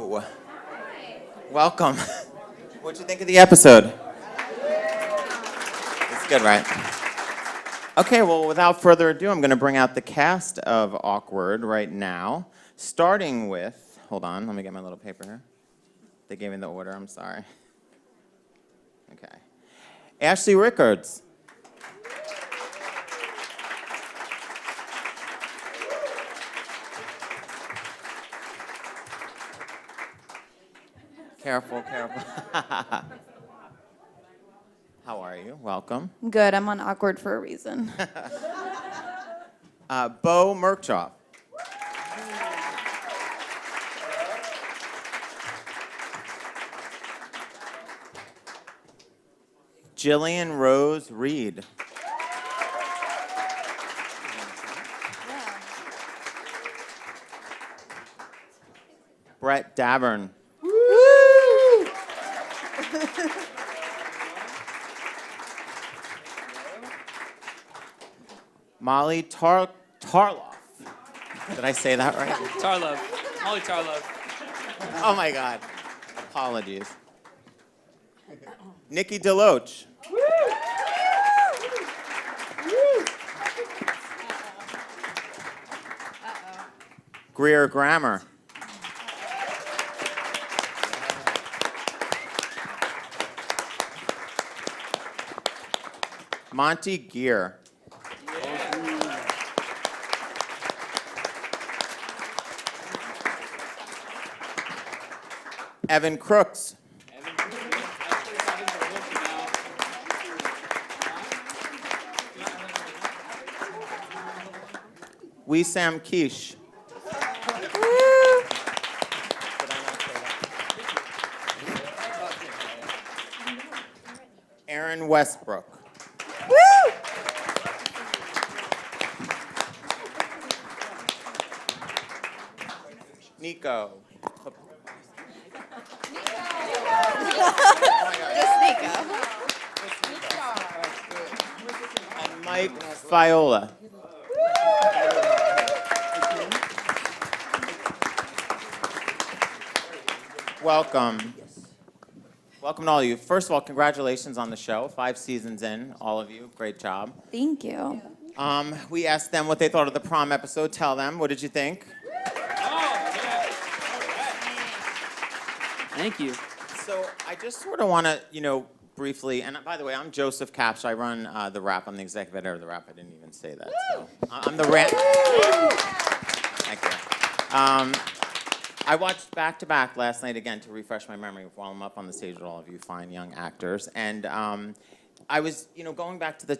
Hello. Welcome. What'd you think of the episode? It's good, right? Okay, well, without further ado, I'm going to bring out the cast of Awkward right now, starting with, hold on, let me get my little paper here. They gave me the order, I'm sorry. Okay. Ashley Rickards. Careful, careful. How are you? Welcome. Good. I'm on Awkward for a reason. Beau Mirchoff. Jillian Rose Reed. Brett Davern. Molly Tarlov. Did I say that right? Tarlov. Molly Tarlov. Oh my God. Apologies. Nikki Deloach. Greer Grammar. Monty Geer. Evan Crooks. Wesam Keesh. Erinn Westbrook. Niko. Just Niko. And Mike Faiola. Welcome. Welcome to all of you. First of all, congratulations on the show. 5 seasons in, all of you. Great job. Thank you. We asked them what they thought of the prom episode. Tell them, what did you think? Thank you. So I just sort of want to, briefly, and by the way, I'm Joseph Kapsch. I run the Wrap. I'm the executive editor of the Wrap. I didn't even say that. So I'm the rant. Thank you. I watched back-to-back last night again to refresh my memory while I'm up on the stage with all of you fine young actors. And I was, going back to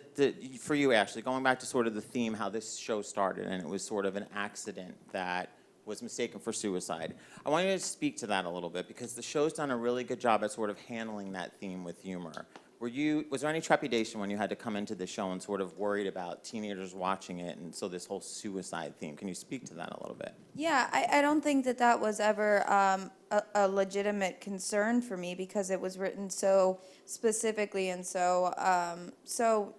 for you, Ashley, going back to sort of the theme, how this show started, and it was sort of an accident that was mistaken for suicide. I want you to speak to that a little bit because the show's done a really good job at sort of handling that theme with humor. Was there any trepidation when you had to come into the show and sort of worried about teenagers watching it and so this whole suicide theme? Can you speak to that a little bit? Yeah, I don't think that was ever a legitimate concern for me because it was written so specifically and so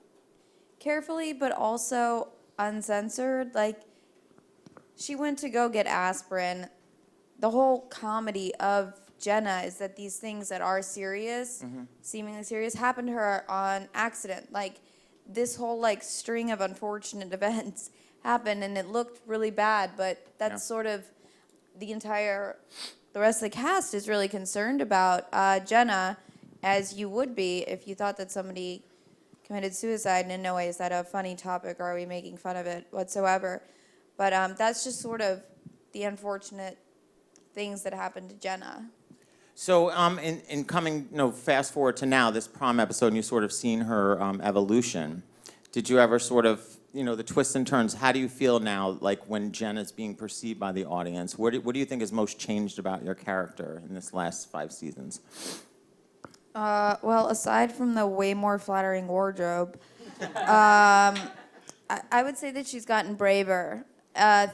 carefully, but also uncensored. Like, she went to go get aspirin. The whole comedy of Jenna is that these things that are serious, seemingly serious, happen to her on accident. Like, this whole, string of unfortunate events happened, and it looked really bad, but that's sort of the rest of the cast is really concerned about Jenna, as you would be if you thought that somebody committed suicide, and in no way is that a funny topic, or are we making fun of it whatsoever. But that's just sort of the unfortunate things that happened to Jenna. So in coming, fast forward to now, this prom episode, and you've sort of seen her evolution. Did you ever sort of, the twists and turns, how do you feel now, like when Jenna's being perceived by the audience? What do you think is most changed about your character in this last 5 seasons? Well, aside from the way more flattering wardrobe, I would say that she's gotten braver.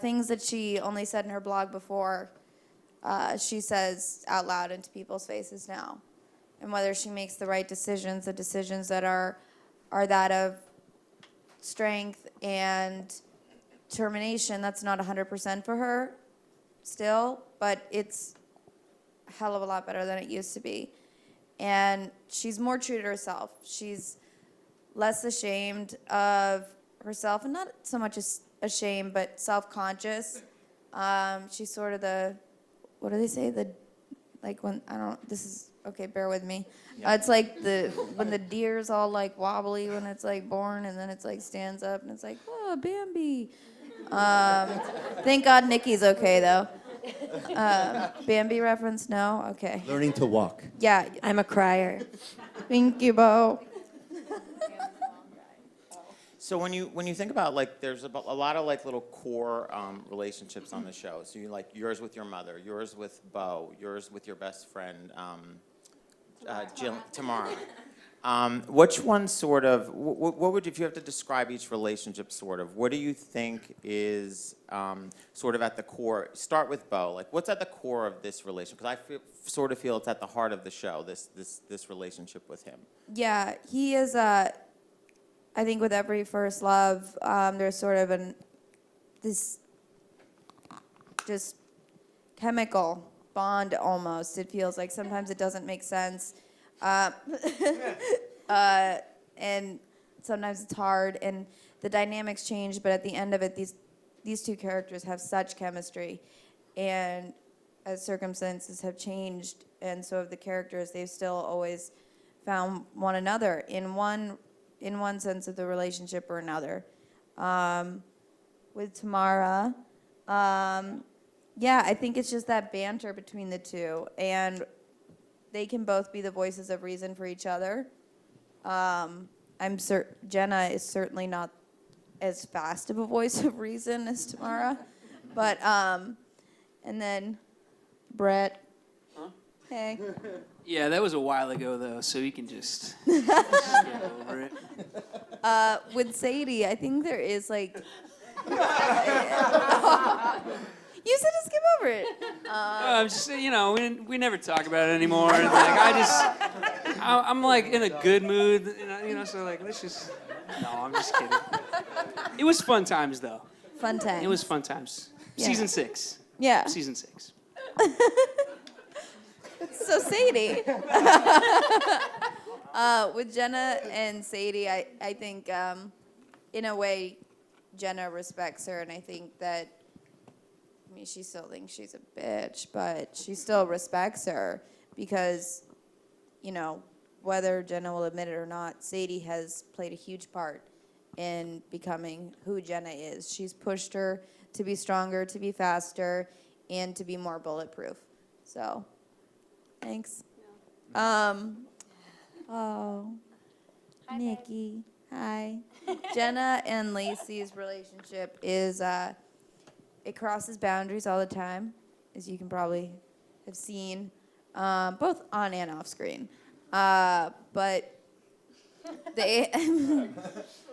Things that she only said in her blog before, she says out loud into people's faces now. And whether she makes the right decisions, the decisions that are that of strength and determination, that's not 100% for her still, but it's hell of a lot better than it used to be. And she's more true to herself. She's less ashamed of herself, and not so much ashamed, but self-conscious. She's sort of what do they say? Okay, bear with me. It's like when the deer's all like wobbly when it's like born, and then it's like stands up and it's like, oh, Bambi. Thank God Nikki's okay though. Bambi reference? No? Okay. Learning to walk. Yeah. I'm a crier. Thank you, Beau. So when you think about, like, there's a lot of like little core relationships on the show. So you like yours with your mother, yours with Beau, yours with your best friend, Tamara. Which one sort of, what would, if you have to describe each relationship sort of, what do you think is sort of at the core? Start with Beau. Like, what's at the core of this relationship? Because I sort of feel it's at the heart of the show, this relationship with him. Yeah, he is, I think with every first love, there's sort of this just chemical bond almost. It feels like sometimes it doesn't make sense. And sometimes it's hard, and the dynamics change, but at the end of it, these two characters have such chemistry, and as circumstances have changed, and so have the characters, they've still always found one another in one sense of the relationship or another. With Tamara, I think it's just that banter between the two, and they can both be the voices of reason for each other. Jenna is certainly not as fast of a voice of reason as Tamara, but and then Brett. Huh? Hey. Yeah, that was a while ago, though, so you can just get over it. With Sadie, I think there is like. You said to skip over it. I'm just, we never talk about it anymore. And, like, I'm like in a good mood, so like, let's just, no, I'm just kidding. It was fun times, though. Fun time. It was fun times. Yeah. Season 6. Yeah. Season 6. So Sadie, with Jenna and Sadie, I think in a way Jenna respects her, and I think that, she still thinks she's a bitch, but she still respects her because, whether Jenna will admit it or not, Sadie has played a huge part in becoming who Jenna is. She's pushed her to be stronger, to be faster, and to be more bulletproof. So, thanks. Yeah. Oh, Hi, Nikki. Hi. Jenna and Lacey's relationship is, it crosses boundaries all the time, as you can probably have seen, both on and off screen. But they,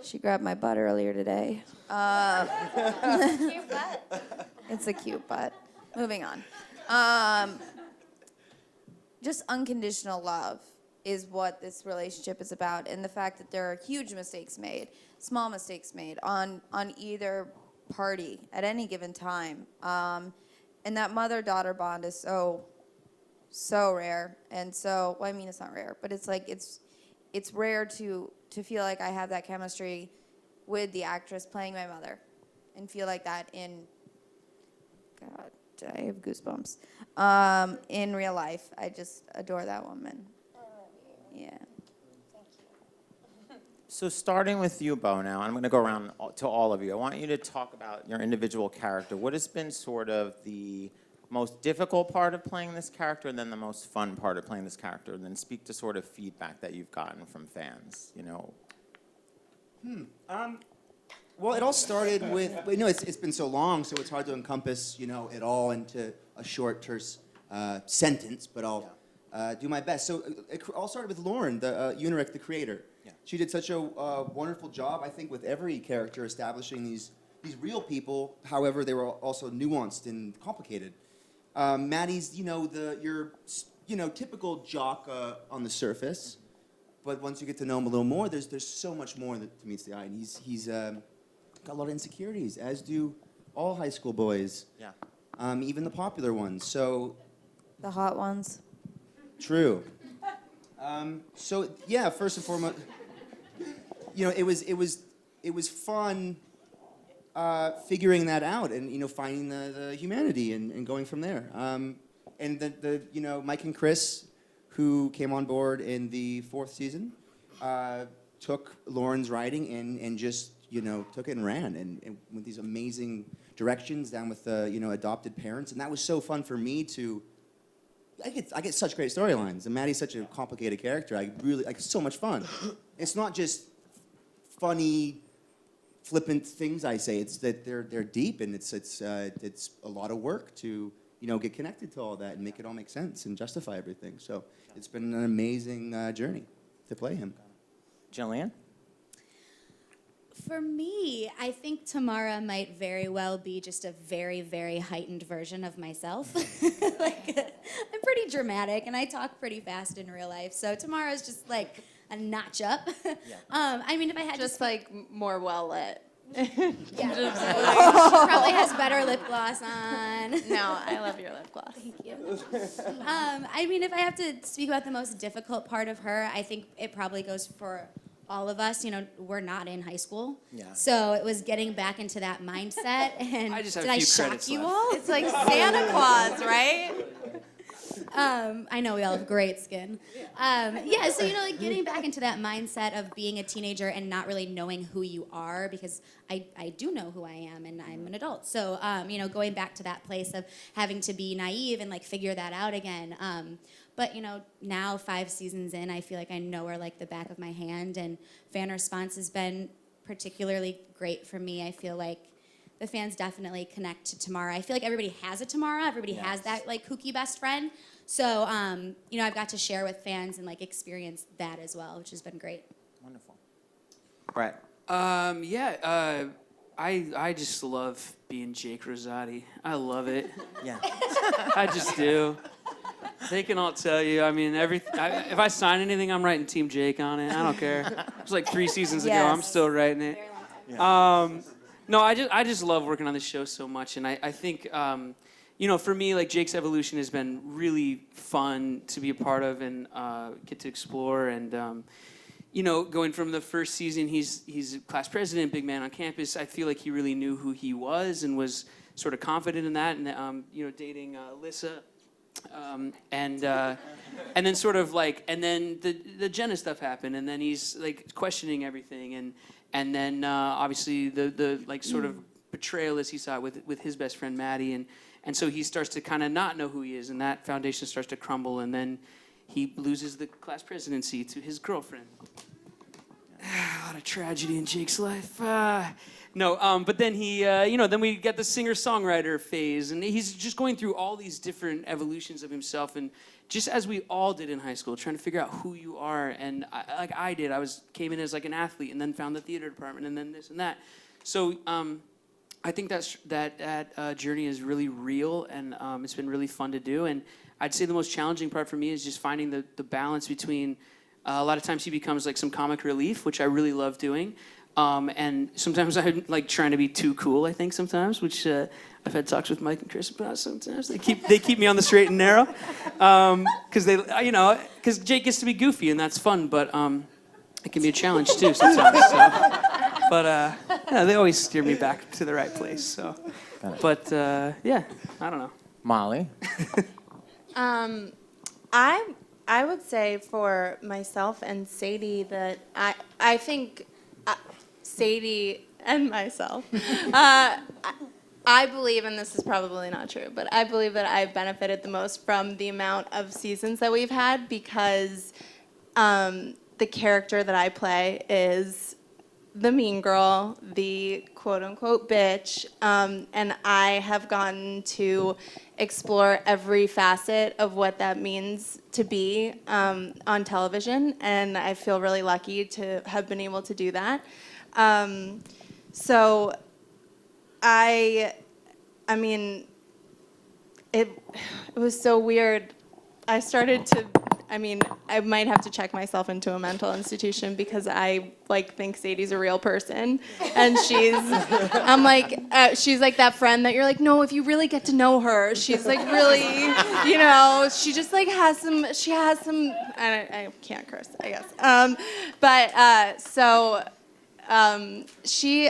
she grabbed my butt earlier today. Cute butt. It's a cute butt. Moving on. Just unconditional love is what this relationship is about, and the fact that there are huge mistakes made, small mistakes made on either party at any given time. And that mother-daughter bond is so rare. And so, it's not rare, but it's like it's rare to feel like I have that chemistry with the actress playing my mother and feel like that in, God, I have goosebumps. In real life. I just adore that woman. Yeah. So starting with you, Beau, now, I'm going to go around to all of you. I want you to talk about your individual character. What has been sort of the most difficult part of playing this character, and then the most fun part of playing this character, and then speak to sort of feedback that you've gotten from fans, Well, it all started with, it's been so long, so it's hard to encompass, it all into a short, terse sentence, but I'll do my best. So it all started with Lauren, the Unirek, the creator. Yeah. She did such a wonderful job, I think, with every character establishing these real people. However, they were also nuanced and complicated. Maddie's, your typical jock on the surface, but once you get to know him a little more, there's so much more that meets the eye, and he's got a lot of insecurities, as do all high school boys. Yeah. Even the popular ones. So The hot ones. True. So yeah, first and foremost, it was fun figuring that out and finding the humanity and going from there. And the Mike and Chris, who came on board in the 4th season, took Lauren's writing and just took it and ran and with these amazing directions down with the adopted parents, and that was so fun for me to. I get such great storylines, and Maddie's such a complicated character. I really so much fun. It's not just funny, flippant things I say. It's that they're deep, and it's a lot of work to get connected to all that and make it all make sense and justify everything. So it's been an amazing journey to play him. Jillian? For me, I think Tamara might very well be just a very, very heightened version of myself. I'm pretty dramatic, and I talk pretty fast in real life, so Tamara's just like a notch up. I mean, if I had Just like more well lit. yeah, she probably has better lip gloss on. No, I love your lip gloss. Thank you. I mean, if I have to speak about the most difficult part of her, I think it probably goes for all of us. We're not in high school. Yeah. So it was getting back into that mindset. And I just have did a I few shock credits you left. all? It's like Santa Claus, right? I know we all have great skin. So getting back into that mindset of being a teenager and not really knowing who you are, because I do know who I am and I'm an adult. So going back to that place of having to be naive and figure that out again. But now 5 seasons in, I feel like I know her like the back of my hand, and fan response has been particularly great for me. I feel like the fans definitely connect to Tamara. I feel like everybody has a Tamara. Everybody has that kooky best friend. So I've got to share with fans and experience that as well, which has been great. Wonderful. Brett? I just love being Jake Rosati. I love it. Yeah. I just do. They can all tell you. I mean, if I sign anything, I'm writing Team Jake on it. I don't care. It was like 3 seasons ago. I'm Yes. still writing it. No, I just love working on this show so much, and I think for me, Jake's evolution has been really fun to be a part of and get to explore. And going from the first season, he's class president, big man on campus. I feel like he really knew who he was and was sort of confident in that. And dating Lissa. And then sort of and then the Jenna stuff happened, and then he's questioning everything, and then obviously the sort of betrayal as he saw it with his best friend Maddie, and so he starts to kind of not know who he is, and that foundation starts to crumble, and then he loses the class presidency to his girlfriend. A lot of tragedy in Jake's life. But then he, then we get the singer-songwriter phase, and he's just going through all these different evolutions of himself, and just as we all did in high school, trying to figure out who you are, and I did. I came in as an athlete, and then found the theater department, and then this and that. So I think that journey is really real, and it's been really fun to do. And I'd say the most challenging part for me is just finding the balance between. A lot of times he becomes some comic relief, which I really love doing. And sometimes I'm trying to be too cool, I think sometimes, which I've had talks with Mike and Chris about sometimes. They keep me on the straight and narrow. Because Jake gets to be goofy and that's fun, but it can be a challenge too sometimes. So. But they always steer me back to the right place. So, but I don't know. Molly? I would say for myself and Sadie that I think Sadie and myself, I believe, and this is probably not true, but I believe that I've benefited the most from the amount of seasons that we've had because the character that I play is the mean girl, the quote-unquote bitch, and I have gotten to explore every facet of what that means to be on television, and I feel really lucky to have been able to do that. So I mean, it was so weird. I started to I mean, I might have to check myself into a mental institution because I like think Sadie's a real person, and she's like that friend that you're like, no, if you really get to know her, she's like really, you know, she just like has some, I can't curse, I guess,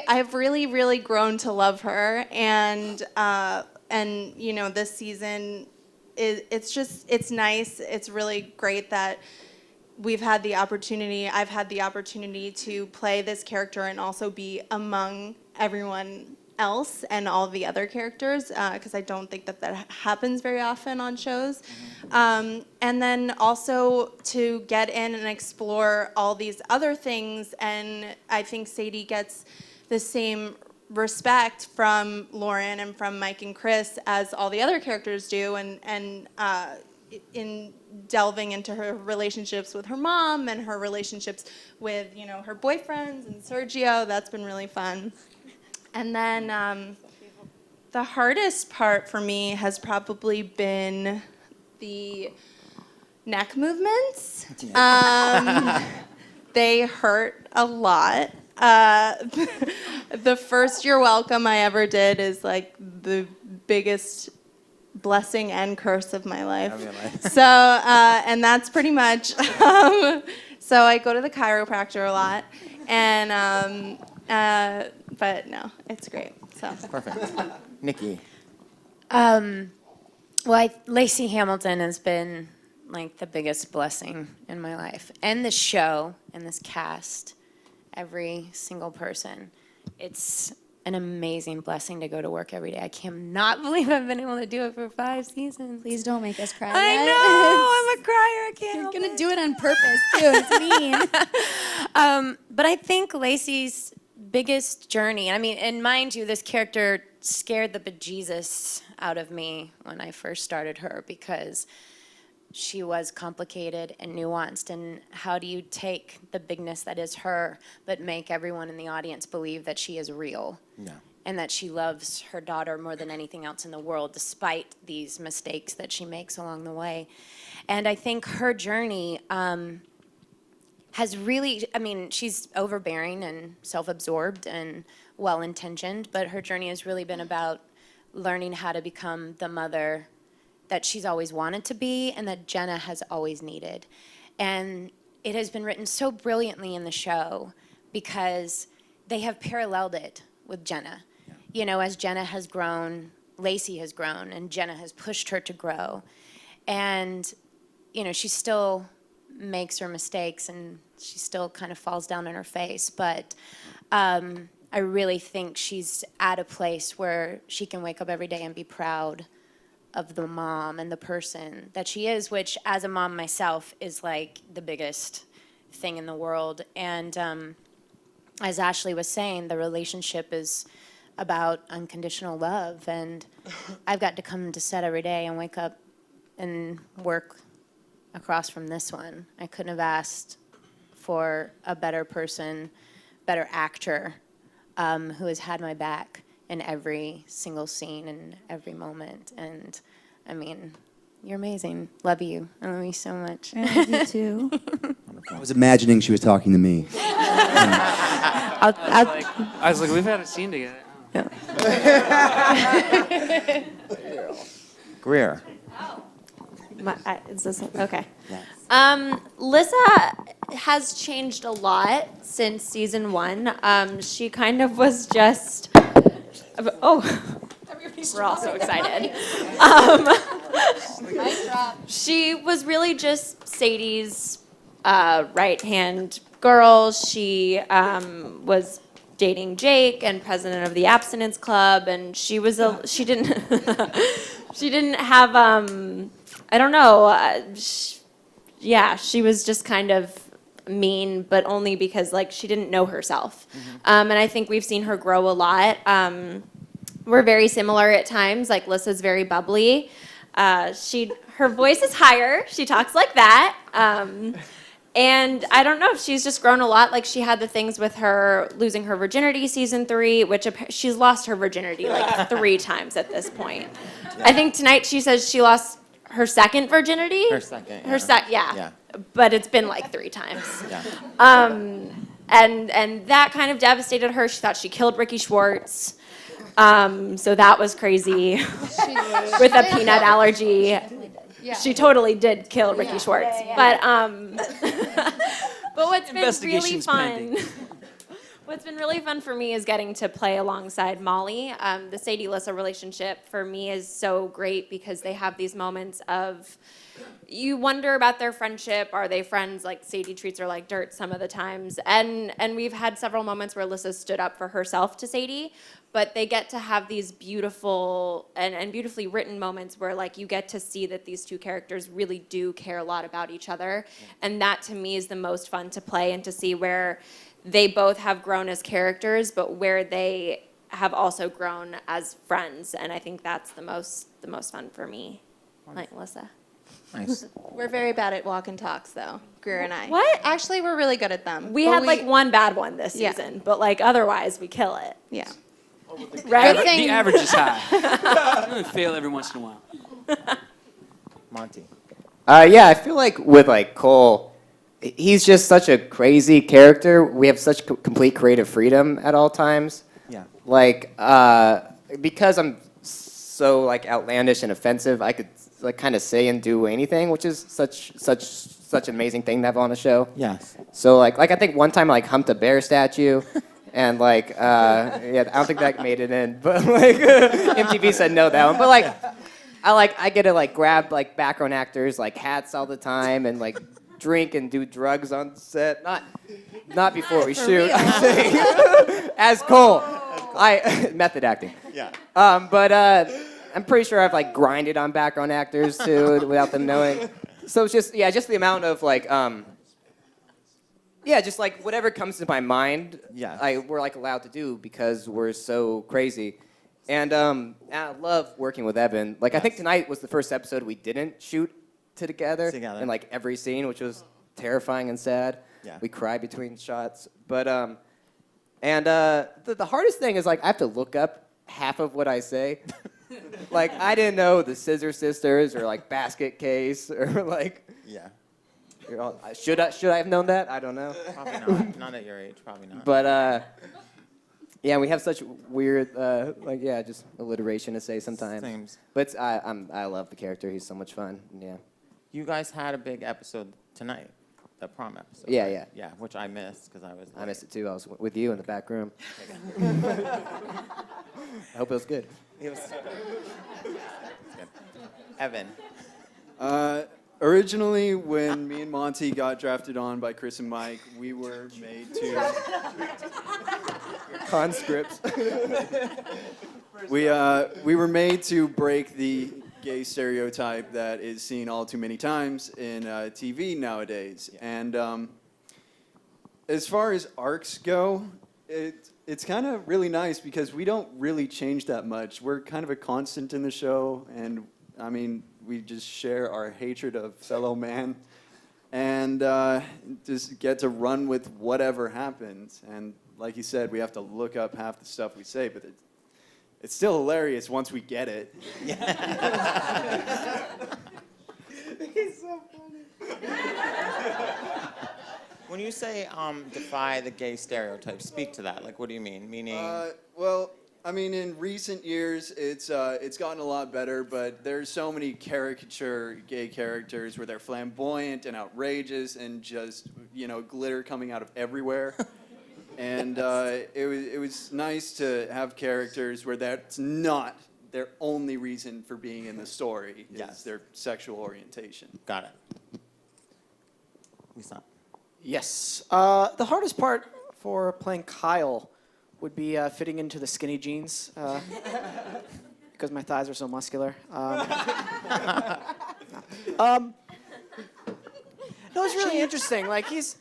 I've really grown to love her, and you know, this season, it's nice. It's really great that I've had the opportunity to play this character and also be among everyone else and all the other characters, because I don't think that happens very often on shows. And then also to get in and explore all these other things, and I think Sadie gets the same respect from Lauren and from Mike and Chris as all the other characters do, and in delving into her relationships with her mom and her relationships with, you know, her boyfriends and Sergio. That's been really fun. And then the hardest part for me has probably been the neck movements. They hurt a lot. The first You're Welcome I ever did is like the biggest blessing and curse of my life. So, and that's pretty much, so I go to the chiropractor a lot, and, but no, it's great, so. Perfect. Nikki. Lacey Hamilton has been like the biggest blessing in my life, and this show and this cast, every single person. It's an amazing blessing to go to work every day. I cannot believe I've been able to do it for 5 seasons. Please don't make us cry. I yet. know, I'm a crier. I can't You're help gonna it. do it on purpose too. It's mean. But I think Lacey's biggest journey, I mean, and mind you, this character scared the bejesus out of me when I first started her, because she was complicated and nuanced, and how do you take the bigness that is her, but make everyone in the audience believe that she is real? Yeah. And that she loves her daughter more than anything else in the world, despite these mistakes that she makes along the way. And I think her journey has really, I mean, she's overbearing and self-absorbed and well-intentioned, but her journey has really been about learning how to become the mother that she's always wanted to be and that Jenna has always needed. And it has been written so brilliantly in the show because they have paralleled it with Jenna. Yeah. You know, as Jenna has grown, Lacey has grown, and Jenna has pushed her to grow. And, you know, she still makes her mistakes and she still kind of falls down on her face. But I really think she's at a place where she can wake up every day and be proud of the mom and the person that she is, which as a mom myself is like the biggest thing in the world. And as Ashley was saying, the relationship is about unconditional love. And I've got to come to set every day and wake up and work across from this one. I couldn't have asked for a better person, better actor, who has had my back in every single scene and every moment. And I mean, you're amazing. Love you. I love you so much. I love you too. I was imagining she was talking to me. I was like, we've had a scene together. Greer. Is this okay? Yes. Lissa has changed a lot since season 1. She kind of was just. We're all so excited. She was really just Sadie's right-hand girl. She was dating Jake and president of the Abstinence Club, and she didn't she didn't have I don't know. She was just kind of mean, but only because like she didn't know herself. And I think we've seen her grow a lot. We're very similar at times. Like Lissa's very bubbly. Her voice is higher. She talks like that. And I don't know, she's just grown a lot. Like she had the things with her losing her virginity season 3, which she's lost her virginity like 3 times at this point. I think tonight she says she lost her second virginity. Her second. Her yeah. Yeah. But it's been like 3 times. Yeah. And that kind of devastated her. She thought she killed Ricky Schwartz. So that was crazy. With a peanut allergy. She totally did kill Ricky Schwartz. But but what's been really Investigation's fun. pending. What's been really fun for me is getting to play alongside Molly. The Sadie-Lissa relationship for me is so great because they have these moments of, you wonder about their friendship. Are they friends? Like Sadie treats her like dirt some of the times. And we've had several moments where Lissa stood up for herself to Sadie, but they get to have these beautiful and beautifully written moments where like you get to see that these two characters really do care a lot about each other. And that to me is the most fun to play and to see where they both have grown as characters, but where they have also grown as friends. And I think that's the most fun for me. Like Lissa. Nice. We're very bad at walk and talks, though, Greer and I. What? Actually, we're really good at them. We But had like one bad one this Yeah. season, but like otherwise we kill it. Yeah. Right? Good thing- The average is high. I fail every once in a while. Monty. Yeah, I feel like with like Cole, he's just such a crazy character. We have such complete creative freedom at all times. Yeah. Like, because I'm so like outlandish and offensive, I could like kind of say and do anything, which is such an amazing thing to have on a show. Yes. So like I think one time I like humped a bear statue, and like yeah, I don't think that made it in, but like MTV said no that one. But like I get to like grab like background actors like hats all the time and like drink and do drugs on set. Not before we shoot. I'm saying as Cole, I method acting. Yeah. But I'm pretty sure I've like grinded on background actors too without them knowing. So it's just just the amount of like just like whatever comes to my mind. Yeah. We're like allowed to do because we're so crazy. And I love working with Evan. Like I think tonight was the first episode we didn't shoot together in like every scene, which was terrifying and sad. Yeah. We cried between shots. But the hardest thing is like I have to look up half of what I say. Like I didn't know the Scissor Sisters or like Basket Case or like Yeah. should I have known that? I don't know. Probably not. Not at your age. Probably not. But yeah, we have such weird just alliteration to say sometimes. Seems. But I love the character. He's so much fun. Yeah. You guys had a big episode tonight, the prom episode. Yeah, right? yeah. Yeah, which I missed because I was. I missed it too. I was with you in the back room. I hope it was good. It was. Good. Evan. Originally, when me and Monty got drafted on by Chris and Mike, we were made to Conscripts. we were made to break the gay stereotype that is seen all too many times in TV nowadays. And as far as arcs go, it's kind of really nice because we don't really change that much. We're kind of a constant in the show, and I mean, we just share our hatred of fellow man and just get to run with whatever happens. And like you said, we have to look up half the stuff we say, but it's still hilarious once we get it. He's so funny. When you say defy the gay stereotype, speak to that. Like, what do you mean? Meaning? Well, I mean, in recent years, it's gotten a lot better, but there's so many caricature gay characters where they're flamboyant and outrageous and just, glitter coming out of everywhere. And it was nice to have characters where that's not their only reason for being in the story. Is their sexual orientation. Got it. Lisa. Yes. The hardest part for playing Kyle would be fitting into the skinny jeans because my thighs are so muscular. No, it's really interesting. Like he's,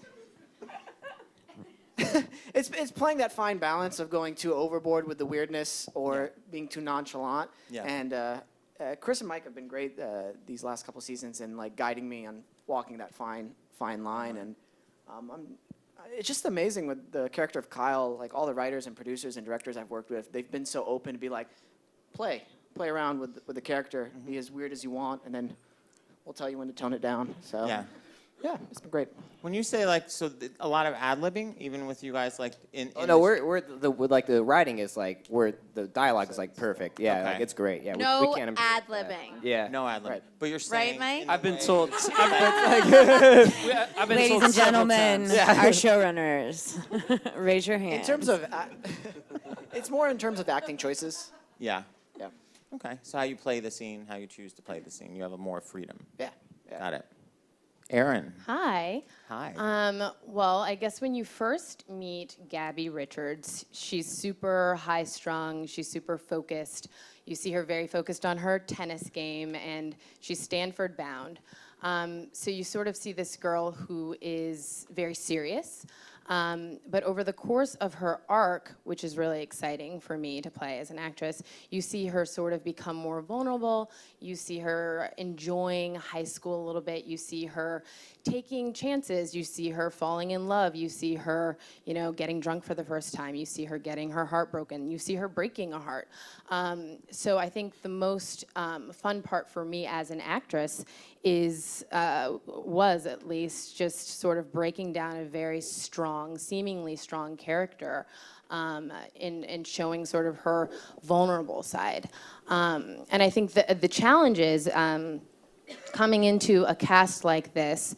it's playing that fine balance of going too overboard with the weirdness or being too nonchalant. Yeah. And Chris and Mike have been great these last couple seasons in like guiding me on walking that fine line. And it's just amazing with the character of Kyle. Like all the writers and producers and directors I've worked with, they've been so open to be like, play around with the character, be as weird as you want, and then will tell you when to tone it down. So Yeah. yeah, it's been great. When you say like, a lot of ad-libbing, even with you guys, like in. Oh no, the writing is like the dialogue is like perfect. Yeah, Okay. like it's great. Yeah, we No can't improve that. ad-libbing. Yeah. No ad-lib. Right. But you're saying. Mike? in the I've been way- told. I've been Ladies told and several gentlemen, times. our showrunners, raise your hand. In terms of, it's more in terms of acting choices. Yeah. Yeah. Okay. So how you play the scene, how you choose to play the scene, you have a more freedom. Yeah. Got it. Erinn. Hi. Hi. Well, I guess when you first meet Gabby Rickards, she's super high strung, she's super focused. You see her very focused on her tennis game, and she's Stanford bound. So you sort of see this girl who is very serious. But over the course of her arc, which is really exciting for me to play as an actress, you see her sort of become more vulnerable. You see her enjoying high school a little bit. You see her taking chances. You see her falling in love. You see her, getting drunk for the first time. You see her getting her heart broken. You see her breaking a heart. So I think the most fun part for me as an actress was at least just sort of breaking down a very strong, seemingly strong character in showing sort of her vulnerable side. And I think the challenge is coming into a cast like this,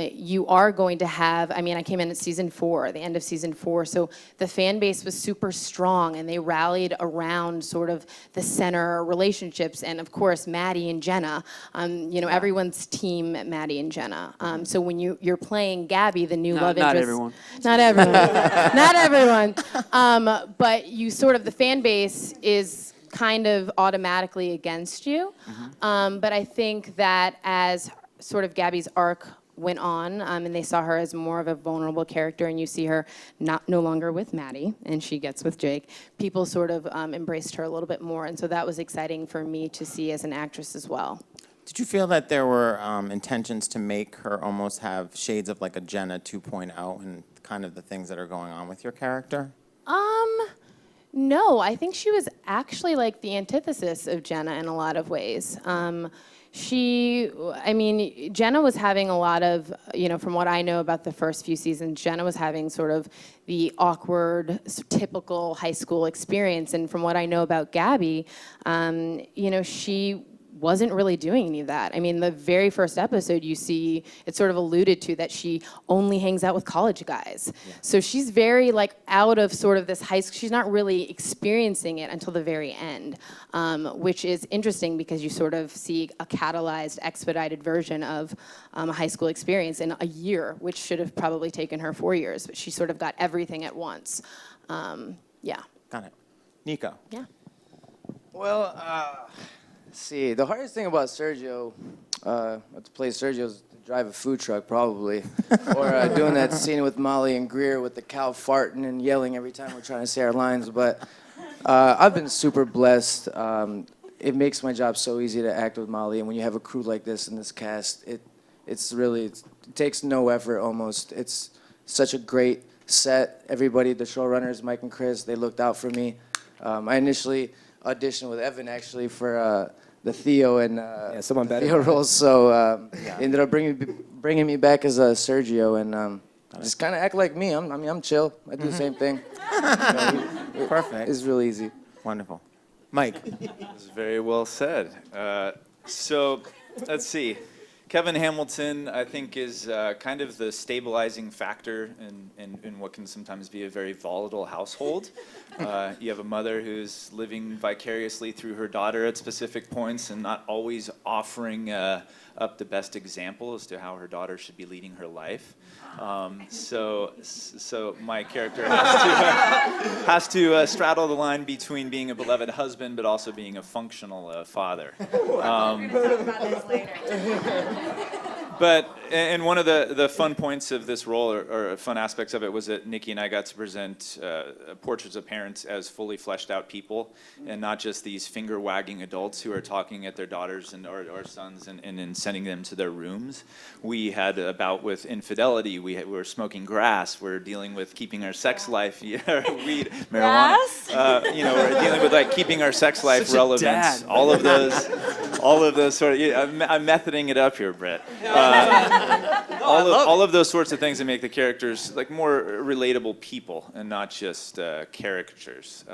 you are going to have, I came in at season 4, the end of season 4, so the fan base was super strong and they rallied around sort of the center relationships and of course Maddie and Jenna, everyone's team Maddie and Jenna. So when you're playing Gabby, the new love interest. Not everyone. Not everyone. But you sort of, the fan base is kind of automatically against you. But I think that as sort of Gabby's arc went on, and they saw her as more of a vulnerable character, and you see her no longer with Maddie, and she gets with Jake, people sort of embraced her a little bit more, and so that was exciting for me to see as an actress as well. Did you feel that there were intentions to make her almost have shades of like a Jenna 2.0 and kind of the things that are going on with your character? No, I think she was actually like the antithesis of Jenna in a lot of ways. Jenna was having a lot of, from what I know about the first few seasons, Jenna was having sort of the awkward, typical high school experience. And from what I know about Gabby, she wasn't really doing any of that. The very first episode you see, it's sort of alluded to that she only hangs out with college guys. Yeah. So she's very out of sort of this high school, she's not really experiencing it until the very end, which is interesting because you sort of see a catalyzed, expedited version of a high school experience in a year, which should have probably taken her 4 years, but she sort of got everything at once. Yeah. Got it. Niko. Yeah. Well, see, the hardest thing about Sergio, to play Sergio is to drive a food truck, probably. Or doing that scene with Molly and Greer with the cow farting and yelling every time we're trying to say our lines. But I've been super blessed. It makes my job so easy to act with Molly. And when you have a crew like this in this cast, it takes no effort almost. It's such a great set. Everybody, the showrunners, Mike and Chris, they looked out for me. I initially auditioned with Evan actually for the Theo and someone better. Theo roles, so ended up bringing me back as Sergio, and just kind of act like me. I'm chill. I do the same thing. Perfect. It's real easy. Wonderful. Mike. This is very well said. So let's see. Kevin Hamilton, I think, is kind of the stabilizing factor in what can sometimes be a very volatile household. You have a mother who's living vicariously through her daughter at specific points and not always offering up the best example as to how her daughter should be leading her life. So my character has to straddle the line between being a beloved husband but also being a functional father. But and one of the fun points of this role, or fun aspects of it, was that Nikki and I got to present portraits of parents as fully fleshed out people, and not just these finger-wagging adults who are talking at their daughters or sons and sending them to their rooms. We had a bout with infidelity. We were smoking grass. We're dealing with keeping our sex life, weed, marijuana. We're dealing with keeping our sex life relevant. All of those. all of those sort of, yeah, I'm methoding it up here, Brett. All of those sorts of things that make the characters like more relatable people and not just caricatures.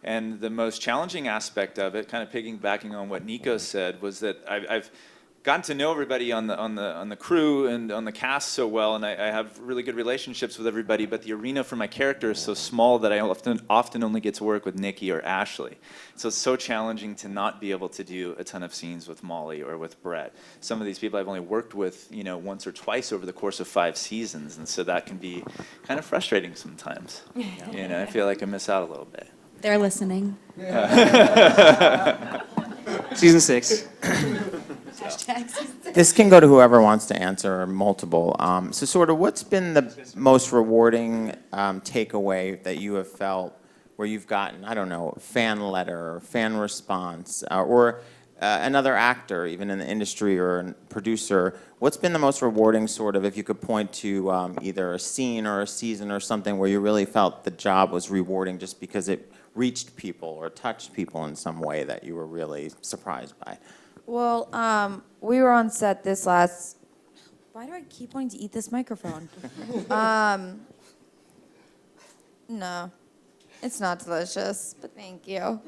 And the most challenging aspect of it, kind of piggybacking on what Niko said, was that I've gotten to know everybody on the crew and on the cast so well, and I have really good relationships with everybody. But the arena for my character is so small that I often only get to work with Nikki or Ashley. So it's so challenging to not be able to do a ton of scenes with Molly or with Brett. Some of these people I've only worked with, once or twice over the course of 5 seasons, and so that can be kind of frustrating sometimes. I feel like I miss out a little bit. They're listening. Season 6. This can go to whoever wants to answer, or multiple. So sort of what's been the most rewarding takeaway that you have felt where you've gotten, I don't know, fan letter, or fan response, or another actor, even in the industry, or a producer, what's been the most rewarding sort of, if you could point to either a scene or a season or something where you really felt the job was rewarding just because it reached people or touched people in some way that you were really surprised by? Well, we were on set this last. Why do I keep wanting to eat this microphone? No, it's not delicious, but thank you.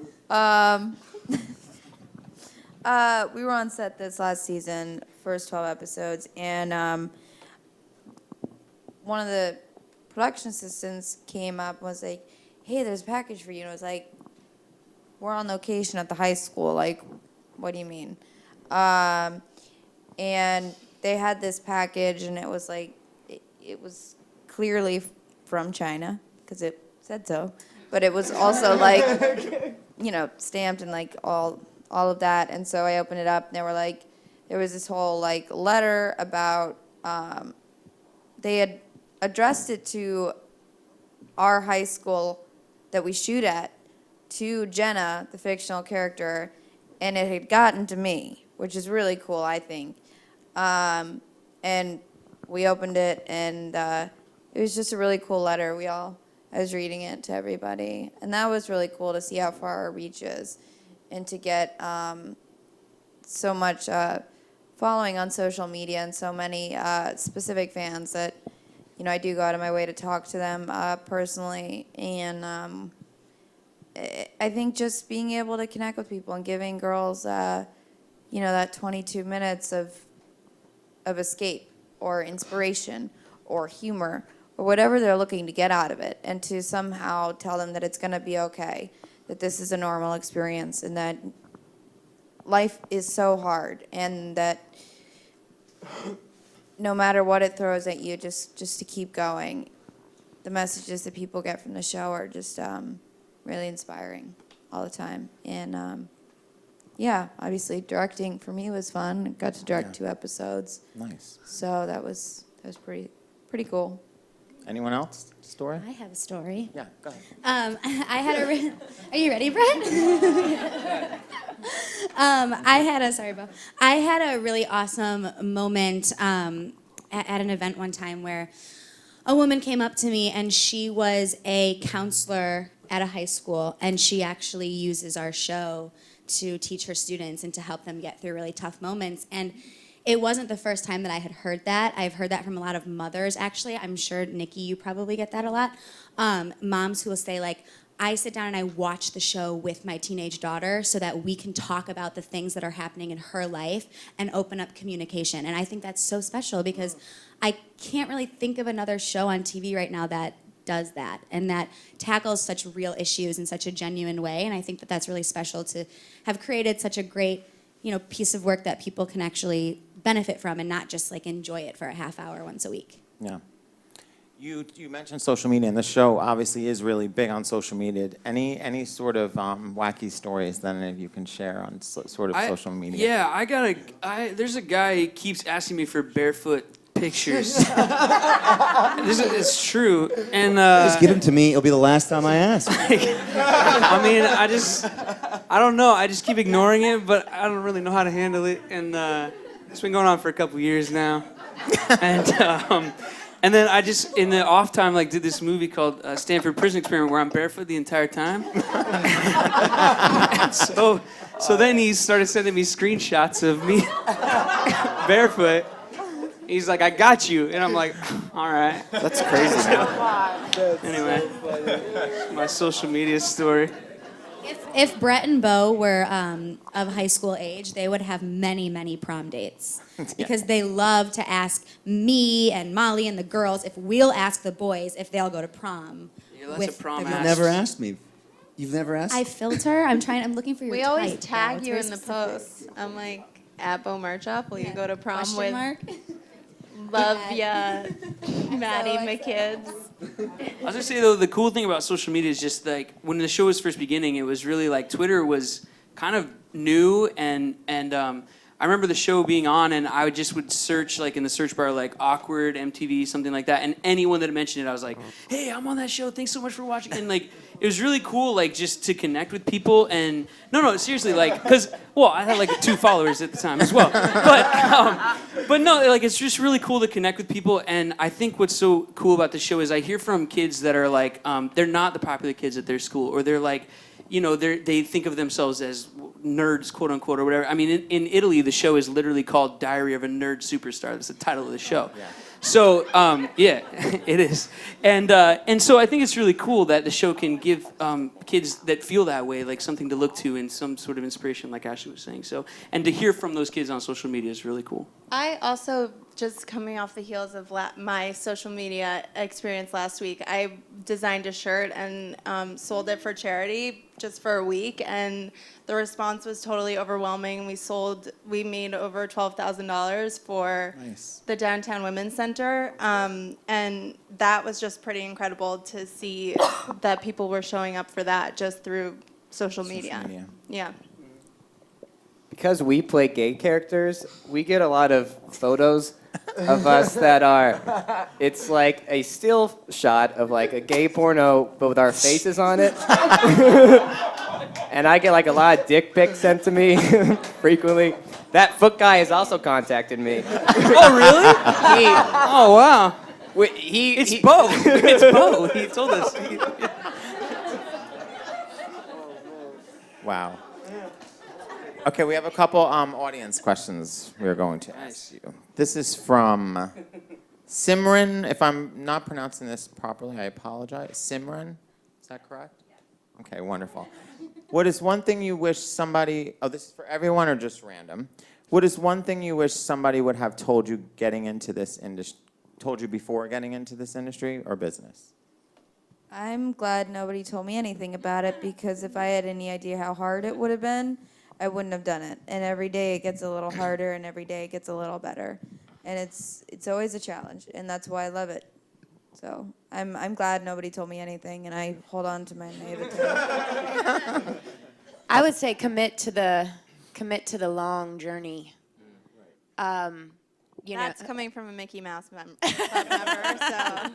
We were on set this last season, first 12 episodes, and one of the production assistants came up and was like, "Hey, there's a package for you." And I was like, "We're on location at the high school. Like, what do you mean?" And they had this package, and it was like, it was clearly from China, because it said so. But it was also like, stamped and like all of that. And so I opened it up, and they were like, there was this whole like letter about, they had addressed it to our high school that we shoot at, to Jenna, the fictional character, and it had gotten to me, which is really cool, I think. And we opened it, and it was just a really cool letter. I was reading it to everybody, and that was really cool to see how far our reach is, and to get so much following on social media and so many specific fans that, I do go out of my way to talk to them personally, and I think just being able to connect with people and giving girls, that 22 minutes of escape or inspiration or humor or whatever they're looking to get out of it, and to somehow tell them that it's going to be okay, that this is a normal experience, and that life is so hard, and that no matter what it throws at you, just to keep going. The messages that people get from the show are just really inspiring all the time. And obviously directing for me was fun. I got to direct 2 episodes. Nice. So that was pretty cool. Anyone else? Story? I have a story. Yeah, go ahead. Are you ready, Brett? I had a really awesome moment at an event one time where a woman came up to me, and she was a counselor at a high school, and she actually uses our show to teach her students and to help them get through really tough moments. And it wasn't the first time that I had heard that. I've heard that from a lot of mothers, actually. I'm sure, Nikki, you probably get that a lot. Moms who will say, like, I sit down and I watch the show with my teenage daughter so that we can talk about the things that are happening in her life and open up communication. And I think that's so special, because I can't really think of another show on TV right now that does that and that tackles such real issues in such a genuine way. And I think that that's really special to have created such a great, piece of work that people can actually benefit from, and not just like enjoy it for a half hour once a week. Yeah. You mentioned social media, and the show obviously is really big on social media. Any sort of wacky stories that any of you can share on sort of social media? Yeah, there's a guy who keeps asking me for barefoot pictures. It's true, and just give them to me. It'll be the last time I ask. I don't know. I just keep ignoring it, but I don't really know how to handle it, and it's been going on for a couple years now, and And then I just, in the off time, like did this movie called Stanford Prison Experiment where I'm barefoot the entire time. And so then he started sending me screenshots of me barefoot. He's like, I got you. And I'm like, all right. That's crazy, man. Anyway, my social media story. If Brett and Beau were of high school age, they would have many, many prom dates. Because they love to ask me and Molly and the girls if we'll ask the boys if they'll go to prom. With the girls. You've never asked me. You've never asked? I filter. I'm looking for your We type. always Beau. tag It's you very in the specific. posts. I'm like, at Beau Mirchoff, will you go to prom Question with mark? Love ya, Maddie McKids? I was gonna say though, the cool thing about social media is just like when the show was first beginning, it was really like Twitter was kind of new and I remember the show being on and I would search like in the search bar like awkward MTV, something like that, and anyone that mentioned it, I was like, hey, I'm on that show, thanks so much for watching. And like it was really cool like just to connect with people and no seriously like because I had like 2 followers at the time as well. But no, like it's just really cool to connect with people, and I think what's so cool about the show is I hear from kids that are like they're not the popular kids at their school, or they're like, you know, they think of themselves as nerds, quote unquote, or whatever. I mean, in Italy, the show is literally called Diary of a Nerd Superstar. That's the title of the show. Yeah. So, yeah, it is. And so I think it's really cool that the show can give kids that feel that way, like something to look to and some sort of inspiration, like Ashley was saying. So, and to hear from those kids on social media is really cool. I also, just coming off the heels of my social media experience last week, I designed a shirt and sold it for charity just for a week, and the response was totally overwhelming. We made over $12,000 for the Downtown Women's Center, and that was just pretty incredible to see that people were showing up for that just through social media. Yeah. Because we play gay characters, we get a lot of photos of us that are, it's like a still shot of like a gay porno, but with our faces on it. And I get like a lot of dick pics sent to me frequently. That foot guy has also contacted me. Oh, really? Oh, wow. It's Beau. It's Beau. He told us. Wow. Okay, we have a couple audience questions we're going to ask you. This is from Simran. If I'm not pronouncing this properly, I apologize. Simran, is that correct? Okay, wonderful. What is one thing you wish somebody, this is for everyone or just random? What is one thing you wish somebody would have told you before getting into this industry or business? I'm glad nobody told me anything about it, because if I had any idea how hard it would have been, I wouldn't have done it. And every day it gets a little harder, and every day it gets a little better. And it's always a challenge, and that's why I love it. So I'm glad nobody told me anything, and I hold on to my naivete. I would say commit to the long journey. That's coming from a Mickey Mouse club member, so.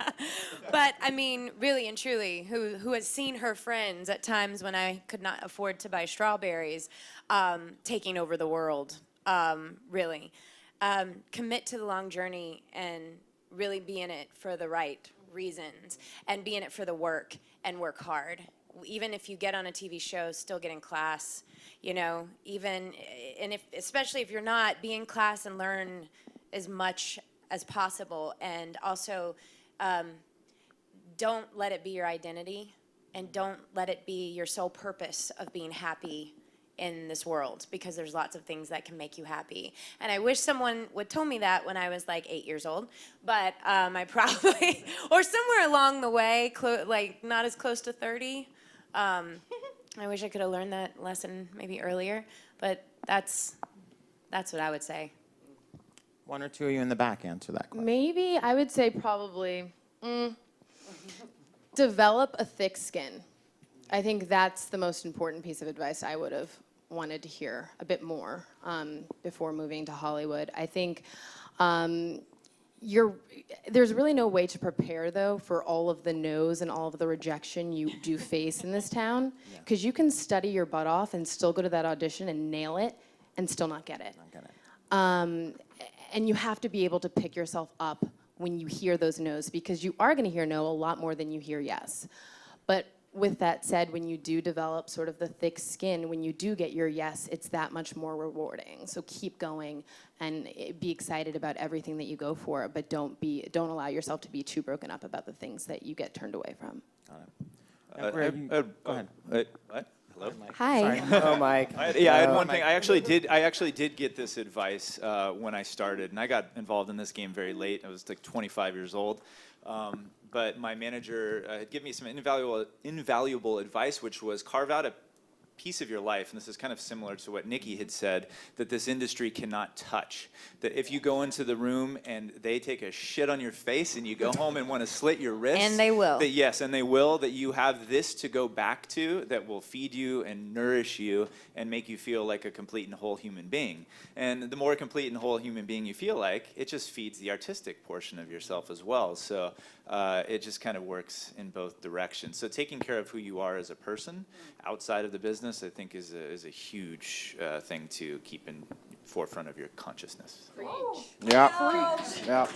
But I mean, really and truly, who has seen her friends at times when I could not afford to buy strawberries, taking over the world, really. Commit to the long journey and really be in it for the right reasons, and be in it for the work, and work hard. Even if you get on a TV show, still get in class, especially if you're not, be in class and learn as much as possible. And also, don't let it be your identity, and don't let it be your sole purpose of being happy in this world, because there's lots of things that can make you happy. And I wish someone would told me that when I was like 8 years old, but I probably, or somewhere along the way, like not as close to 30. I wish I could have learned that lesson maybe earlier, but that's what I would say. One or two of you in the back answer that question. Maybe I would say probably develop a thick skin. I think that's the most important piece of advice I would have wanted to hear a bit more before moving to Hollywood. I think there's really no way to prepare, though, for all of the no's and all of the rejection you do face in this town, because you can study your butt off and still go to that audition and nail it and still not get it. And you have to be able to pick yourself up when you hear those no's, because you are going to hear no a lot more than you hear yes. But with that said, when you do develop sort of the thick skin, when you do get your yes, it's that much more rewarding. So keep going and be excited about everything that you go for, but don't allow yourself to be too broken up about the things that you get turned away from. Go ahead. What? Hello? Hi. Oh, Mike. I had one thing. I actually did get this advice when I started, and I got involved in this game very late. I was like 25 years old. But my manager had given me some invaluable advice, which was carve out a piece of your life, and this is kind of similar to what Nikki had said, that this industry cannot touch. That if you go into the room and they take a shit on your face and you go home and want to slit your wrists. And they will. That, yes, and they will, that you have this to go back to that will feed you and nourish you and make you feel like a complete and whole human being. And the more complete and whole human being you feel like, it just feeds the artistic portion of yourself as well. So it just kind of works in both directions. So taking care of who you are as a person outside of the business, I think, is a huge thing to keep in forefront of your consciousness. Yeah. Yeah.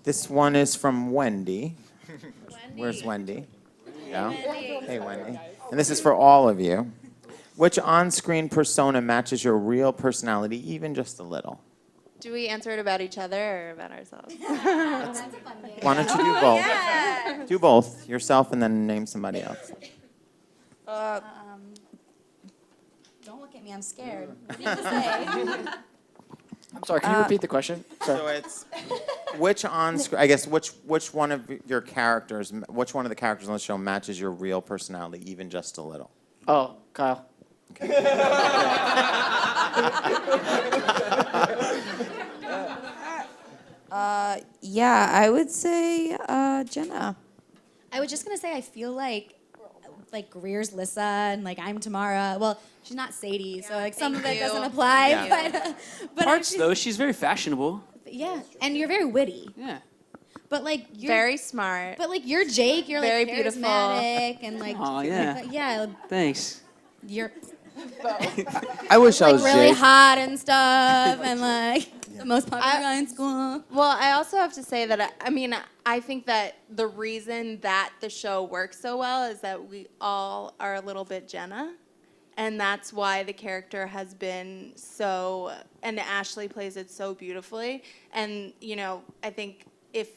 This one is from Wendy. Where's Wendy? Yeah. Hey, Wendy. And this is for all of you. Which on-screen persona matches your real personality, even just a little? Do we answer it about each other or about ourselves? Why don't you do both? Yeah. Do both, yourself and then name somebody else. Don't look at me, I'm scared. What do you say? I'm sorry, can you repeat the question? Sorry. So it's which on-screen, I guess, which one of your characters, which one of the characters on the show matches your real personality, even just a little? Oh, Kyle. Yeah, I would say Jenna. I was just gonna say I feel like Greer's Lissa and like I'm Tamara. Well, she's not Sadie, so like some of it doesn't apply. Yeah. But Parts actually, though, she's very fashionable. yeah, and you're very witty. Yeah. But like you're Very smart. But like you're Jake, you're Very like beautiful. charismatic and like Aw, yeah. but yeah, Thanks. you're I wish I like was really Jake. hot and stuff and like the most popular guy in school. Well, I also have to say that, I think that the reason that the show works so well is that we all are a little bit Jenna. And that's why the character has been so, and Ashley plays it so beautifully. And, I think if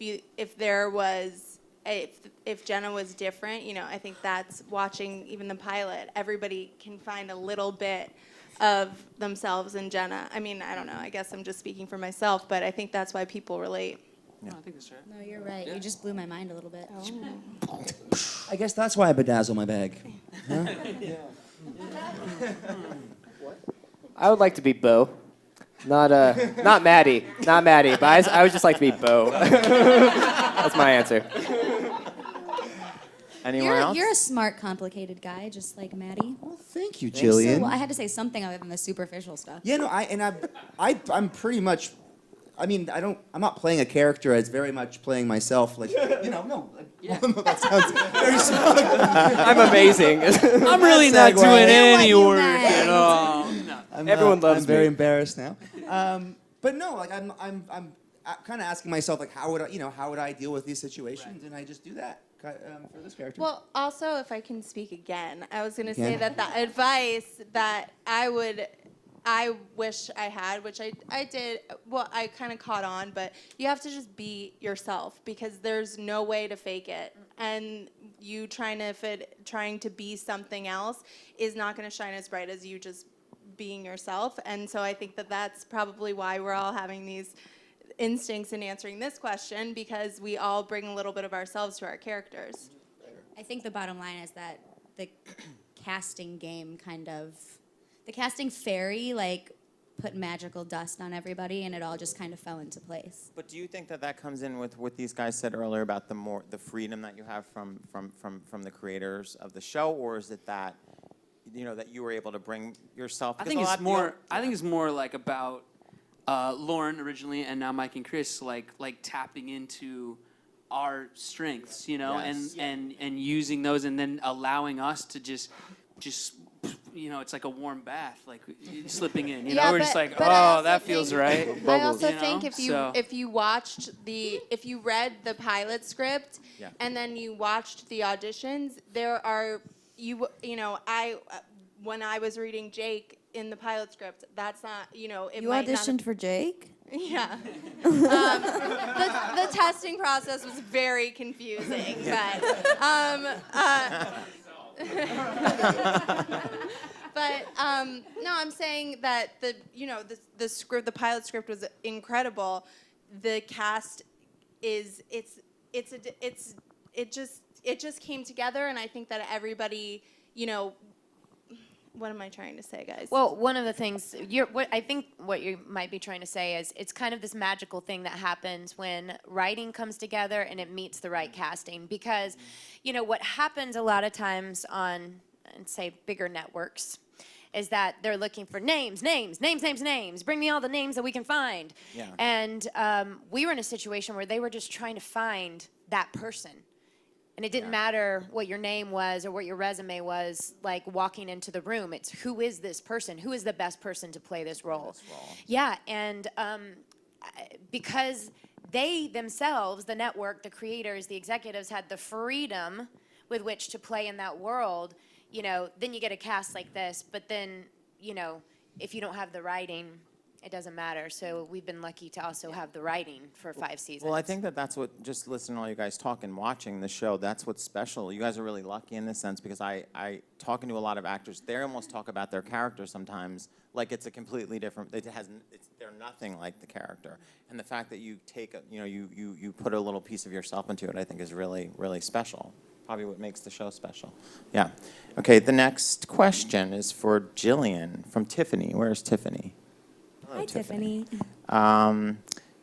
Jenna was different, I think that's watching even the pilot, everybody can find a little bit of themselves in Jenna. I don't know, I guess I'm just speaking for myself, but I think that's why people relate. No, I think that's right. No, you're right. You just blew my mind a little bit. I guess that's why I bedazzle my bag. Huh? I would like to be Beau. Not Maddie. Not Maddie, but I would just like to be Beau. That's my answer. Anyone else? You're a smart, complicated guy, just like Maddie. Well, thank you, So, Jillian. well, I had to say something other than the superficial stuff. Yeah, no, I'm pretty much. I'm not playing a character. It's very much playing myself. Like, no. That sounds very smug. I'm amazing. I'm really not segue. doing You know any you work meant. at all. No. Everyone loves I'm very me. embarrassed now. But no, like I'm kind of asking myself, like, how would I deal with these situations, and I just do that for this character. Well, also, if I can speak again, I was going to You say can. that the advice that I wish I had, which I did, well, I kind of caught on, but you have to just be yourself because there's no way to fake it. And you trying to be something else is not going to shine as bright as you just being yourself. And so I think that that's probably why we're all having these instincts in answering this question, because we all bring a little bit of ourselves to our characters. I think the bottom line is that the casting game the casting fairy, put magical dust on everybody, and it all just kind of fell into place. But do you think that comes in with what these guys said earlier about the freedom that you have from the creators of the show, or is it that that you were able to bring yourself? I think it's more. I think it's more like about Lauren originally, and now Mike and Chris, like tapping into our strengths, Yes. and using those, and then allowing us to just it's like a warm bath, like slipping in. Yeah, We're just like, but I oh, also that feels think- right. I also You know? think So- if you read the pilot script Yeah. and then you watched the auditions, when I was reading Jake in the pilot script, that's not, it You might not auditioned for Jake? Yeah. The testing process was very confusing, but no, I'm saying that the script, the pilot script was incredible. The cast is it just came together, and I think that everybody, what am I trying to say, guys? Well, one of the things I think what you might be trying to say is it's kind of this magical thing that happens when writing comes together and it meets the right casting. Because, what happens a lot of times on, say, bigger networks is that they're looking for names. Bring me all the names that we can find. Yeah. And we were in a situation where they were just trying to find that person. And it didn't matter what your name was or what your resume was, like walking into the room. It's who is this person? Who is the best person to play this role? Yeah, and because they themselves, the network, the creators, the executives, had the freedom with which to play in that world, then you get a cast like this. But then, if you don't have the writing, it doesn't matter. So we've been lucky to also have the writing for 5 seasons. Well, I think that's what, just listening to all you guys talk and watching the show, that's what's special. You guys are really lucky in this sense, because I talking to a lot of actors, they almost talk about their character sometimes like it's a completely different, they're nothing like the character. And the fact that you take, you put a little piece of yourself into it, I think is really, really special. Probably what makes the show special. Yeah. Okay, the next question is for Jillian from Tiffany. Where's Tiffany? Hello, Hi, Tiffany.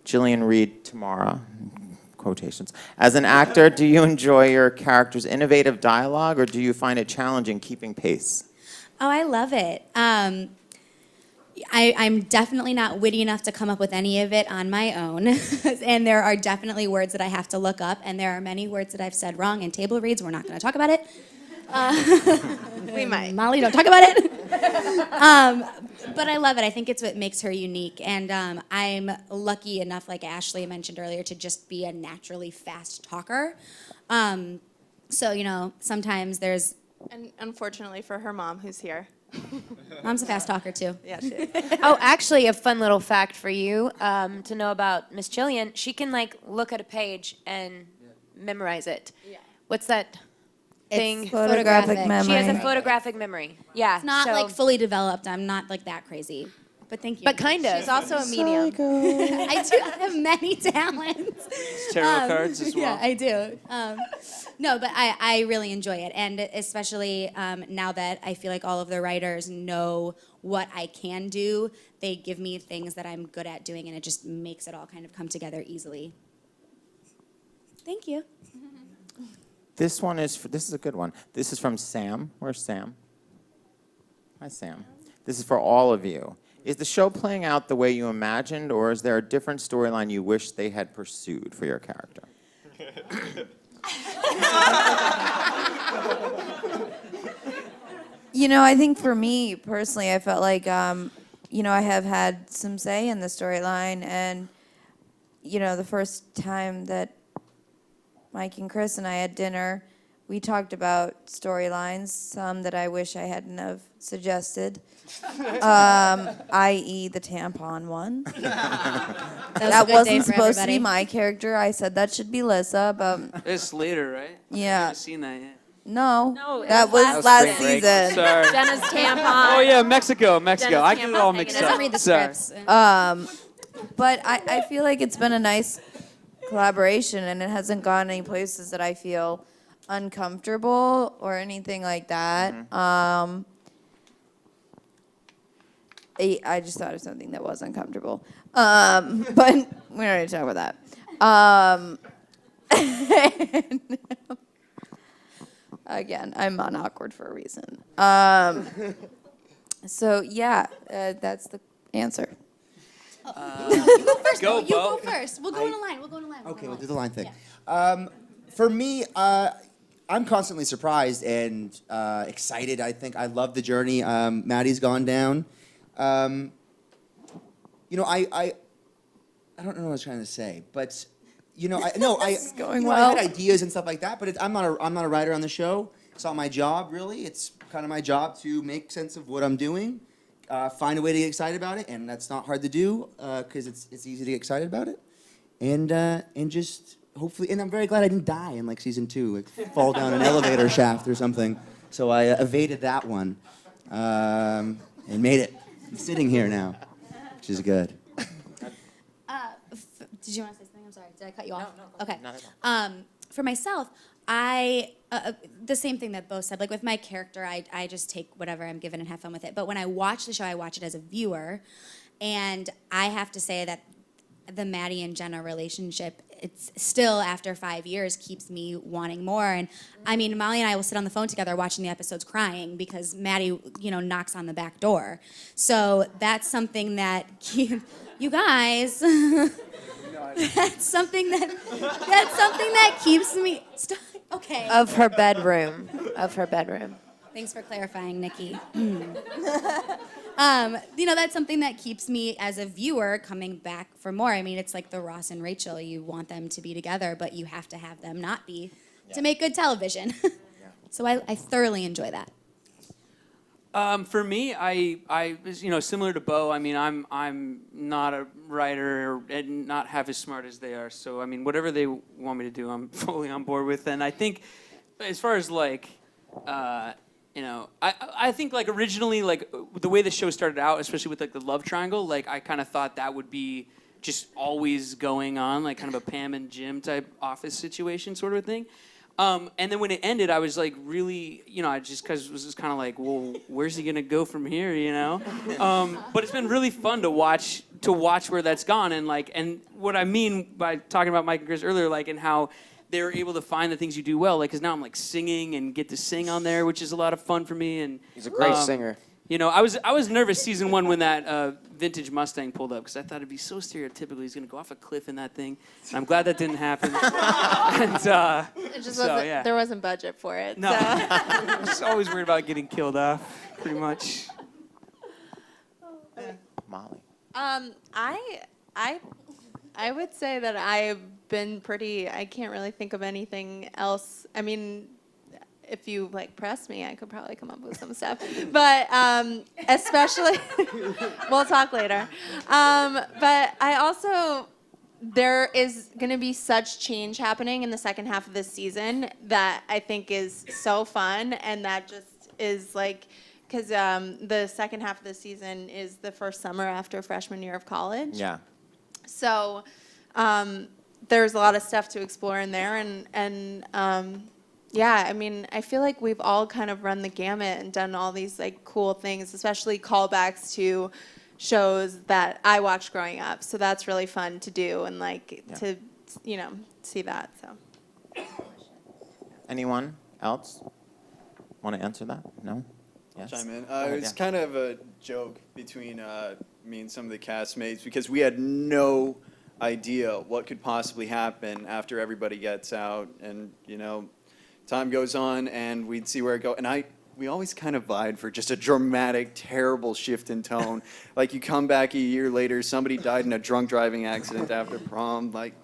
Jillian Reed Tamara, quotations. As an actor, do you enjoy your character's innovative dialogue, or do you find it challenging keeping pace? Oh, I love it. I'm definitely not witty enough to come up with any of it on my own. And there are definitely words that I have to look up, and there are many words that I've said wrong in table reads. We're not going to talk about it. We might. Molly, don't talk about it. But I love it. I think it's what makes her unique. And I'm lucky enough, like Ashley mentioned earlier, to just be a naturally fast talker. So, sometimes there's... And unfortunately for her mom, who's here. Mom's a fast talker, too. Yeah, she is. Oh, actually, a fun little fact for you to know about Miss Jillian. She can, look at a page and memorize it. Yeah. What's that thing? It's photographic memory. She has a photographic memory. Yeah. It's not, fully developed. I'm not, that crazy. But thank you. But kind of. She's also a medium. I do have many talents. Tarot cards as well. Yeah, I do. No, but I really enjoy it. And especially now that I feel like all of the writers know what I can do, they give me things that I'm good at doing, and it just makes it all kind of come together easily. Thank you. This is a good one. This is from Sam. Where's Sam? Hi, Sam. This is for all of you. Is the show playing out the way you imagined, or is there a different storyline you wish they had pursued for your character? I think for me personally, I felt like, I have had some say in the storyline, and, the first time that Mike and Chris and I had dinner, we talked about storylines, some that I wish I hadn't have suggested, i.e. the tampon one. That wasn't supposed to be my character. I said that should be Lissa, but It's later, right? I yeah. haven't seen that yet. No, No, it that was was last last spring break. season. Sorry. Jenna's tampon. Oh yeah, Mexico. Jenna's I get it all tampon mixed hanging up. Doesn't read the Sorry. scripts. But I feel like it's been a nice collaboration, and it hasn't gone any places that I feel uncomfortable or anything like that. I just thought of something that was uncomfortable. But we don't need to talk about that. Again, I'm on awkward for a reason. So yeah, that's the answer. You go first. Go, You go Beau. first. We'll go in a line. We'll go in a line. Okay, we'll do the line thing. For me, I'm constantly surprised and excited. I think I love the journey Maddie's gone down. I don't know what I was trying to say, but I had ideas and stuff like that. But I'm not a writer on the show. It's not my job, really. It's kind of my job to make sense of what I'm doing, find a way to get excited about it, and that's not hard to do because it's easy to get excited about it, and just hopefully. And I'm very glad I didn't die in like season 2, like fall down an elevator shaft or something. So I evaded that one and made it. I'm sitting here now, which is good. Did you want to say something? I'm sorry. Did I cut you off? No, Okay. not at all. For myself, I the same thing that Beau said. Like with my character, I just take whatever I'm given and have fun with it. But when I watch the show, I watch it as a viewer, and I have to say that the Maddie and Jenna relationship, it's still after 5 years keeps me wanting more. And I mean, Molly and I will sit on the phone together watching the episodes crying because Maddie, knocks on the back door. So that's something that you guys. That's something that keeps me. Okay. Of her bedroom. Thanks for clarifying, Nikki. That's something that keeps me as a viewer coming back for more. I mean, it's like the Ross and Rachel. You want them to be together, but you have to have them not be to make good television. So I thoroughly enjoy that. For me, I similar to Beau. I mean, I'm not a writer and not half as smart as they are. So I mean, whatever they want me to do, I'm fully on board with. And I think, as far as like, I think like originally like the way the show started out, especially with like the love triangle, like I kind of thought that would be just always going on, like kind of a Pam and Jim type office situation sort of thing. And then when it ended, I was like really, I just was just kind of like, well, where's he gonna go from here, But it's been really fun to watch where that's gone, and what I mean by talking about Mike and Chris earlier, like, and how they're able to find the things you do well, like, because now I'm like singing and get to sing on there, which is a lot of fun for me. And He's a great singer. I was nervous season 1 when that vintage Mustang pulled up because I thought it'd be so stereotypical. He's gonna go off a cliff in that thing. And I'm glad that didn't happen. It just wasn't. There wasn't budget for it. No, So. I'm just always worried about getting killed off, pretty much. Molly. I would say that I've been pretty. I can't really think of anything else. I mean, if you like press me, I could probably come up with some stuff. But especially, we'll talk later. But I also, there is going to be such change happening in the second half of this season that I think is so fun, and that just is like, because the second half of the season is the first summer after freshman year of college. Yeah. So there's a lot of stuff to explore in there, and yeah, I mean, I feel like we've all kind of run the gamut and done all these like cool things, especially callbacks to shows that I watched growing up. So that's really fun to do and like to see that. So. Anyone else want to answer that? No? Yes? Chime in. Go ahead, It was kind of a joke between me and some of the castmates because we had no idea what could possibly happen after everybody gets out, and time goes on and we'd see where it go. And we always kind of vied for just a dramatic, terrible shift in tone. Like you come back a year later, somebody died in a drunk driving accident after prom. Like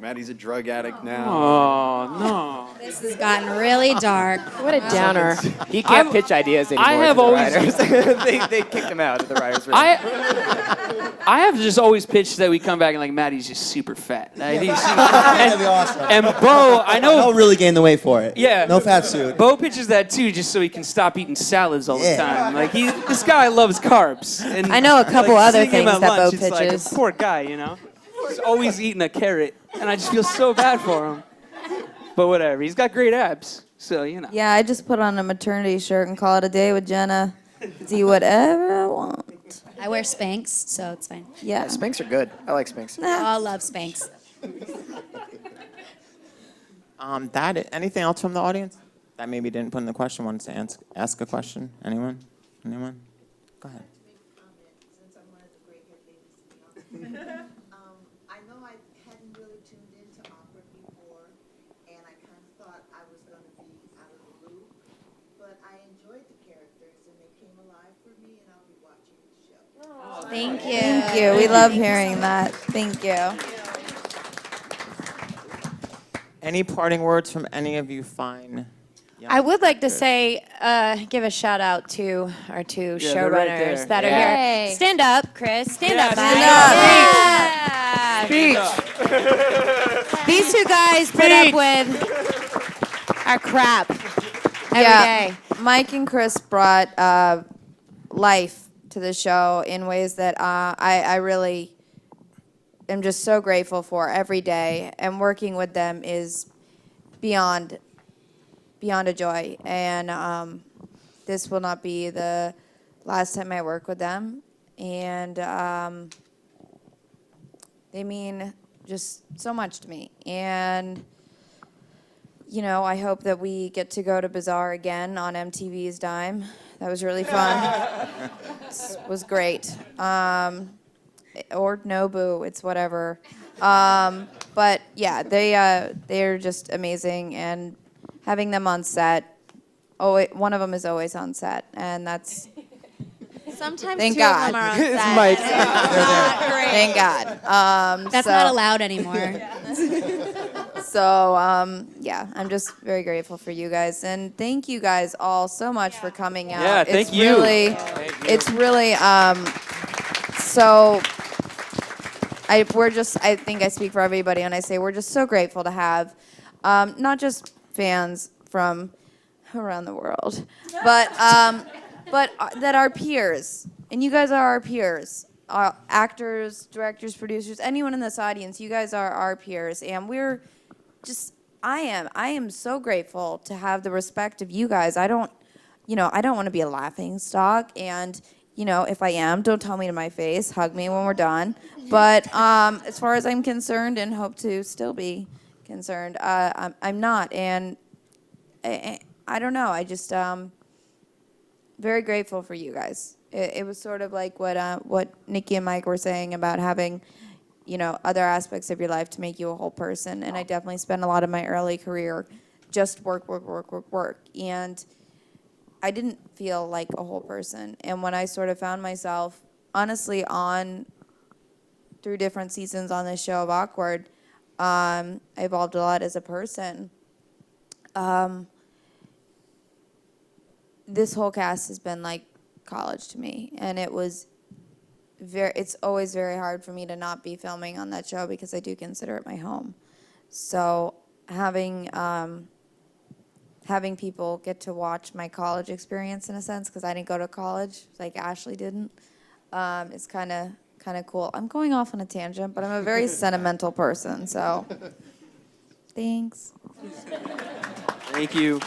Maddie's a drug addict now. Oh no! This has gotten really dark. What a downer. He can't pitch ideas anymore. I have to the always- writers. they kicked him out of the writers' room. I have just always pitched that we come back and like Maddie's just super fat. That'd be awesome. And Beau, I know. I'll really gain the weight for it. Yeah. No fat suit. Beau pitches that too, just so he can stop eating salads all the time. Like this guy loves carbs. And I know a couple other seeing him things at that lunch, Beau it's like, pitches. poor guy, He's always eating a carrot, and I just feel so bad for him. But whatever, he's got great abs, so Yeah, I just put on a maternity shirt and call it a day with Jenna. Do whatever I want. I wear Spanx, so it's fine. Yeah. Spanx are good. I like Spanx. I love Spanx. Anything else from the audience that maybe didn't put in the question? Wants to ask a question? Anyone? Go ahead. I know I hadn't really tuned into opera before, and I kind of thought I was going to be Thank you. Thank you. We love hearing that. Thank you. We love hearing that. Thank you. Any parting words from any of you fine? young I would like to actors? say, give a shout out to our two Yeah, they're right showrunners there. that are Yay. here. Stand up, Chris. Stand up, stand Mike. Yeah. These two guys put up with our crap every day. Mike and Chris brought life to the show in ways that I really am just so grateful for every day. And working with them is beyond a joy. And this will not be the last time I work with them. And they mean just so much to me. And you know, I hope that we get to go to Bazaar again on MTV's dime. That was really fun. It was great. Or Nobu, it's whatever. But yeah, they're just amazing, and having them on set. One of them is always on set, and that's Sometimes Thank two God. of them are on It's set. Mike. Not great. thank God. That's so, not allowed anymore. So yeah, I'm just very grateful for you guys, and thank you guys all so much for coming out. Yeah, thank you. It's really so. I think I speak for everybody when I say we're just so grateful to have not just fans from around the world, but that our peers, and you guys are our peers, actors, directors, producers, anyone in this audience, you guys are our peers, and we're just, I am so grateful to have the respect of you guys. I don't want to be a laughing stock, and if I am, don't tell me to my face, hug me when we're done. But as far as I'm concerned, and hope to still be concerned, I'm not, and I don't know. I just very grateful for you guys. It was sort of like what Nikki and Mike were saying about having, other aspects of your life to make you a whole person. And I definitely spent a lot of my early career just work. And I didn't feel like a whole person. And when I sort of found myself, honestly, through different seasons on this show of Awkward, I evolved a lot as a person. This whole cast has been like college to me, and it's always very hard for me to not be filming on that show because I do consider it my home. So having people get to watch my college experience in a sense, because I didn't go to college like Ashley didn't, it's kind of cool. I'm going off on a tangent, but I'm a very sentimental person, so thanks. Thank you.